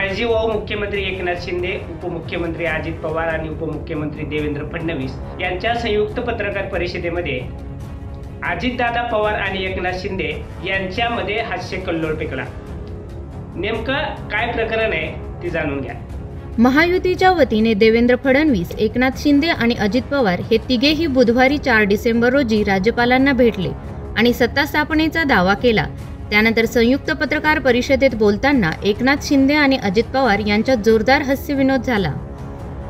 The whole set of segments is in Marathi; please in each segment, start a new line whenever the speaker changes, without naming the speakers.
माजी मुख्यमंत्री एकनाथ शिंदे, उपमुख्यमंत्री अजित पवार आणि उपमुख्यमंत्री देवेंद्र फडणवीस यांच्या संयुक्त पत्रकार परिषदेमध्ये अजितदादा पवार आणि एकनाथ शिंदे यांच्यामध्ये हास्य कल्लोळ पेटला। नेमकं काय प्रकरण आहे ते जाणून घ्या।
महायुतीच्या वतीने देवेंद्र फडणवीस, एकनाथ शिंदे आणि अजित पवार हे तिघेही बुधवारी 4 डिसेंबर रोजी राज्यपालांना भेटले आणि सत्ता स्थापनेचा दावा केला। त्यानंतर संयुक्त पत्रकार परिषदेत बोलताना एकनाथ शिंदे आणि अजित पवार यांच्यात जोरदार हास्यविनोद झाला।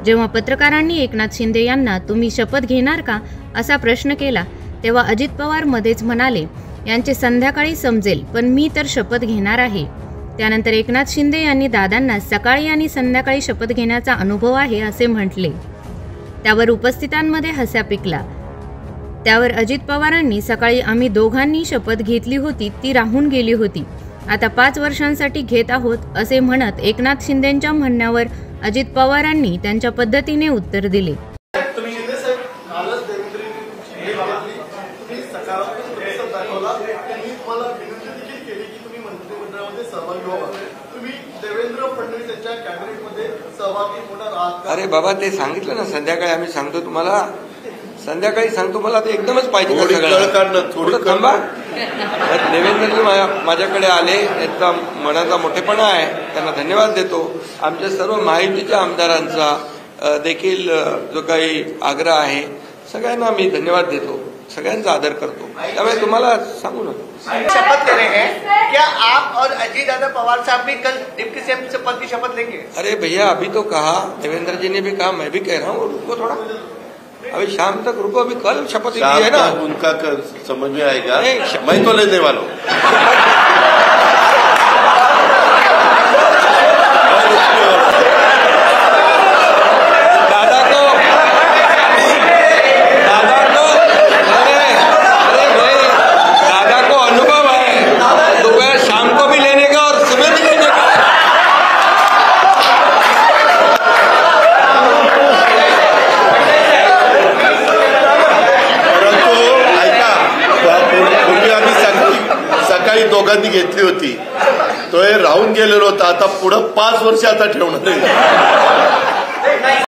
जेव्हा पत्रकारांनी एकनाथ शिंदे यांना तुम्ही शपथ घेणार का असा प्रश्न केला, तेव्हा अजित पवार मध्येच म्हणाले, यांचे संध्याकाळी समजेल, पण मी तर शपथ घेणार आहे। त्यानंतर एकनाथ शिंदे यांनी दादांना सकाळी आणि संध्याकाळी शपथ घेण्याचा अनुभव आहे असे म्हटले। त्यावर उपस्थितांमध्ये हसा पिकला। त्यावर अजित पवारांनी सकाळी आम्ही दोघांनी शपथ घेतली होती, ती राहून गेली होती, आता 5 वर्षांसाठी घेत आहोत असे म्हणत एकनाथ शिंदेंच्या म्हणण्यावर अजित पवारांनी त्यांच्या पद्धतीने उत्तर दिले।
अरे बाबा, ते सांगितलं ना, संध्याकाळी आम्ही सांगतो तुम्हाला, संध्याकाळी सांगतो, मला ते एकदमच पाहिजे का सगळं? थोडं थांबा। देवेंद्रजी माझ्याकडे आले, त्यांचा मनाचा मोठेपणा आहे, त्यांना धन्यवाद देतो। आमच्या सर्व महायुतीच्या आमदारांचा देखील जो काही आग्रह आहे, सगळ्यांना मी धन्यवाद देतो, सगळ्यांचा आदर करतो। त्यामुळे तुम्हाला सांगू ना,
शपथ ले रहे हैं क्या आप और अजीत दादा पवार साहब भी कल डिप्टी सीएम पद की शपथ लेंगे?
अरे भैया, अभी तो कहा, देवेंद्र जी ने भी कहा, मैं भी कह रहा हूँ, रुको थोड़ा, अभी शाम तक रुको, अभी कल शपथ ली है ना,
उनका समझ में आएगा, मैं तो लेने वाला हूँ। दोघांनी घेतली होती, तो हे राहून गेलेलो होता, आता पुढे 5 वर्ष आता ठेवणार आहे।